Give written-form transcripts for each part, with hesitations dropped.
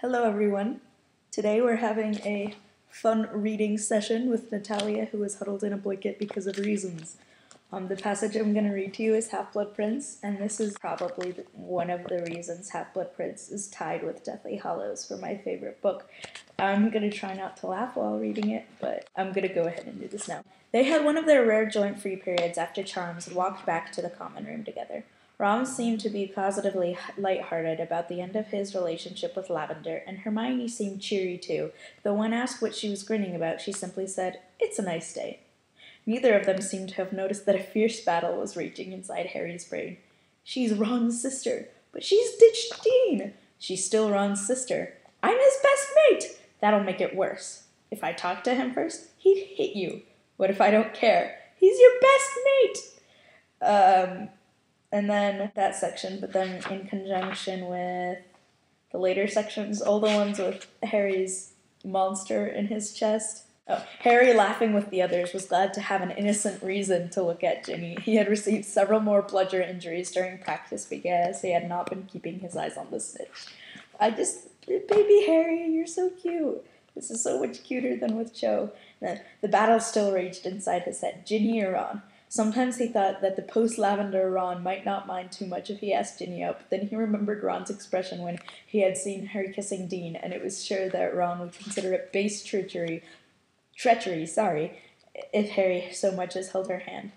Hello everyone. Today we're having a fun reading session with Natalia, who is huddled in a blanket because of reasons. The passage I'm going to read to you is Half-Blood Prince, and this is probably one of the reasons Half-Blood Prince is tied with Deathly Hallows for my favorite book. I'm going to try not to laugh while reading it, but I'm going to go ahead and do this now. They had one of their rare joint-free periods after Charms had walked back to the common room together. Ron seemed to be positively light-hearted about the end of his relationship with Lavender, and Hermione seemed cheery too, though when asked what she was grinning about, she simply said, "It's a nice day." Neither of them seemed to have noticed that a fierce battle was raging inside Harry's brain. She's Ron's sister, but she's ditched Dean. She's still Ron's sister. I'm his best mate. That'll make it worse. If I talk to him first, he'd hit you. What if I don't care? He's your best mate. And then that section, but then in conjunction with the later sections, all the ones with Harry's monster in his chest. Oh, Harry, laughing with the others, was glad to have an innocent reason to look at Ginny. He had received several more bludger injuries during practice because he had not been keeping his eyes on the snitch. Baby Harry, you're so cute. This is so much cuter than with Cho. The battle still raged inside his head. Ginny or Ron? Sometimes he thought that the post-Lavender Ron might not mind too much if he asked Ginny out, but then he remembered Ron's expression when he had seen her kissing Dean, and it was sure that Ron would consider it base treachery, if Harry so much as held her hand.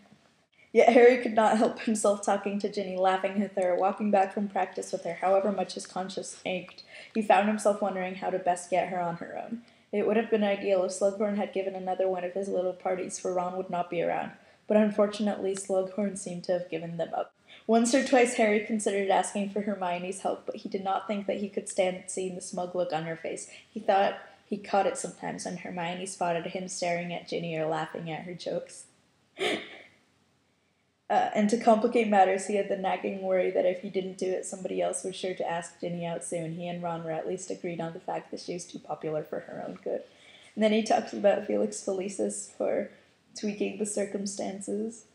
Yet Harry could not help himself talking to Ginny, laughing with her, walking back from practice with her, however much his conscience ached. He found himself wondering how to best get her on her own. It would have been ideal if Slughorn had given another one of his little parties, for Ron would not be around. But unfortunately, Slughorn seemed to have given them up. Once or twice Harry considered asking for Hermione's help, but he did not think that he could stand seeing the smug look on her face. He thought he caught it sometimes when Hermione spotted him staring at Ginny or laughing at her jokes. And to complicate matters, he had the nagging worry that if he didn't do it, somebody else was sure to ask Ginny out soon. He and Ron were at least agreed on the fact that she was too popular for her own good. And then he talks about Felix Felicis for tweaking the circumstances.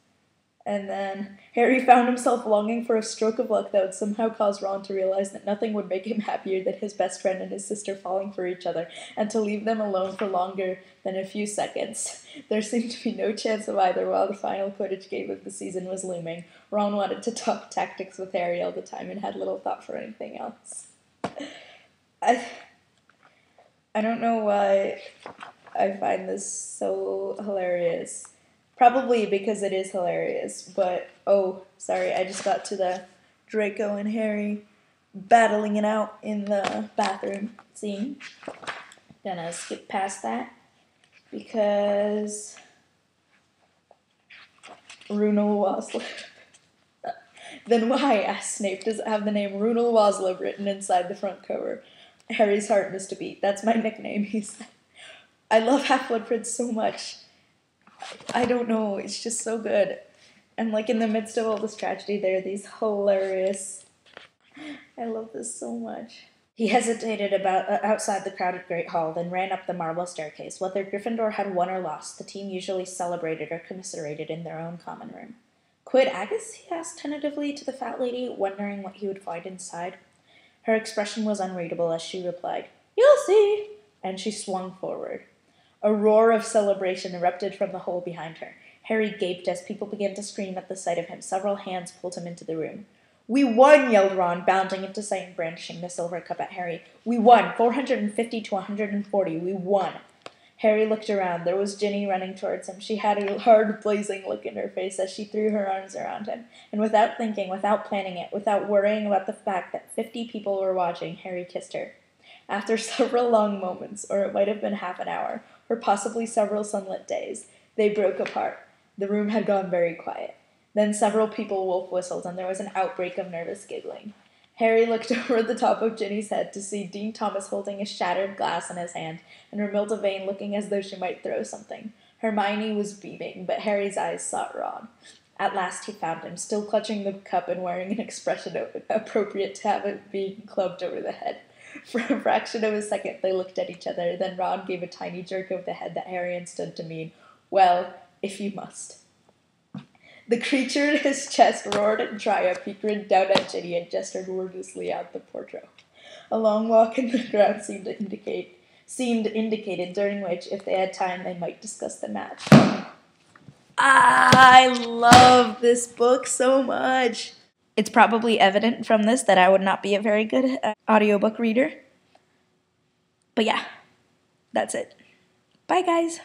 And then Harry found himself longing for a stroke of luck that would somehow cause Ron to realize that nothing would make him happier than his best friend and his sister falling for each other, and to leave them alone for longer than a few seconds. There seemed to be no chance of either while the final Quidditch game of the season was looming. Ron wanted to talk tactics with Harry all the time and had little thought for anything else. I don't know why I find this so hilarious. Probably because it is hilarious, but, I just got to the Draco and Harry battling it out in the bathroom scene. Gonna skip past that, because Runel Waslib. Then why, asked Snape, does it have the name Runel Waslib written inside the front cover? Harry's heart missed a beat. That's my nickname, he said. I love Half-Blood Prince so much. I don't know, it's just so good. And in the midst of all this tragedy, there are these hilarious... I love this so much. He hesitated outside the crowded Great Hall, then ran up the marble staircase. Whether Gryffindor had won or lost, the team usually celebrated or commiserated in their own common room. Quid Agus? He asked tentatively to the fat lady, wondering what he would find inside. Her expression was unreadable as she replied, "You'll see," and she swung forward. A roar of celebration erupted from the hole behind her. Harry gaped as people began to scream at the sight of him. Several hands pulled him into the room. "We won!" yelled Ron, bounding into sight and brandishing the silver cup at Harry. "We won! 450 to 140. We won!" Harry looked around. There was Ginny running towards him. She had a hard, blazing look in her face as she threw her arms around him. And without thinking, without planning it, without worrying about the fact that 50 people were watching, Harry kissed her. After several long moments, or it might have been half an hour, or possibly several sunlit days, they broke apart. The room had gone very quiet. Then several people wolf-whistled, and there was an outbreak of nervous giggling. Harry looked over the top of Ginny's head to see Dean Thomas holding a shattered glass in his hand, and Romilda Vane looking as though she might throw something. Hermione was beaming, but Harry's eyes sought Ron. At last he found him, still clutching the cup and wearing an expression appropriate to have it being clubbed over the head. For a fraction of a second they looked at each other, then Ron gave a tiny jerk of the head that Harry understood to mean, "Well, if you must." The creature in his chest roared in triumph. He grinned down at Ginny and gestured wordlessly out the portrait. A long walk in the ground seemed indicated, during which, if they had time, they might discuss the match. I love this book so much. It's probably evident from this that I would not be a very good audiobook reader. But yeah, that's it. Bye, guys.